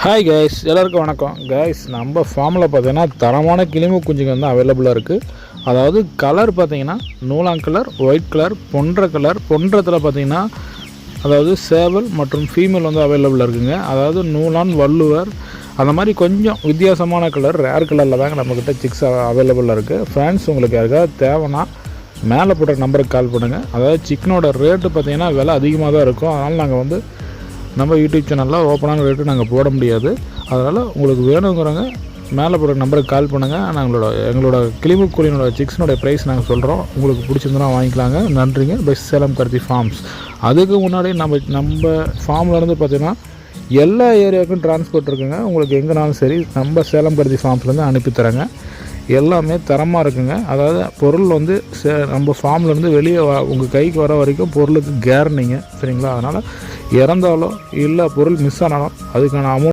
Hi guys, எல்லாருக்கும் வணக்கம். Guys, நம்ம ஃபார்மில் பார்த்தீங்கன்னா தரமான கிளிமு குஞ்சுங்க வந்து அவைலபிளாக இருக்குது. அதாவது கலர் பார்த்தீங்கன்னா நூலாங் கலர், ஒயிட் கலர், பொன்றத்தில் பார்த்தீங்கன்னா அதாவது சேவல் மற்றும் ஃபீமேல் வந்து அவைலபிளாக இருக்குங்க. அதாவது நூலான், வள்ளுவர் அந்த மாதிரி கொஞ்சம் வித்தியாசமான கலர், ரேர் கலரில் தாங்க நம்மக்கிட்ட சிக்ஸ் அவைலபிளாக இருக்குது. ஃப்ரெண்ட்ஸ், உங்களுக்கு யாருக்காவது தேவைன்னா மேலே போடுற நம்பருக்கு கால் பண்ணுங்கள். அதாவது சிக்கனோட ரேட்டு பார்த்தீங்கன்னா விலை அதிகமாக தான் இருக்கும். அதனால் நாங்கள் வந்து நம்ம யூடியூப் சேனலில் ஓப்பனான ரேட்டு நாங்கள் போட முடியாது. அதனால் உங்களுக்கு வேணுங்கிறவங்க மேலே போடுற நம்பருக்கு கால் பண்ணுங்கள். எங்களோட கிளிமு கோழியோட சிக்ஸினோட ப்ரைஸ் நாங்கள் சொல்கிறோம். உங்களுக்கு பிடிச்சிருந்தனா வாங்கிக்கலாங்க. நன்றிங்க. பெஸ்ட் சேலம் கருத்தி ஃபார்ம்ஸ். அதுக்கு முன்னாடி நம்ம ஃபார்ம்லேருந்து பார்த்தீங்கன்னா எல்லா ஏரியாவுக்கும் டிரான்ஸ்போர்ட் இருக்குங்க. உங்களுக்கு எங்கேனாலும் சரி நம்ம சேலம் கருத்தி ஃபார்ம்ஸ்லேருந்து அனுப்பித்தரேங்க. எல்லாமே தரமாக இருக்குங்க. அதாவது பொருள் வந்து நம்ம ஃபார்ம்லேருந்து வெளியே உங்கள் கைக்கு வர வரைக்கும் பொருளுக்கு கேரண்டிங்க, சரிங்களா? அதனால் இறந்தாலோ இல்லை பொருள் மிஸ் ஆனாலும் அதுக்கான அமௌண்ட்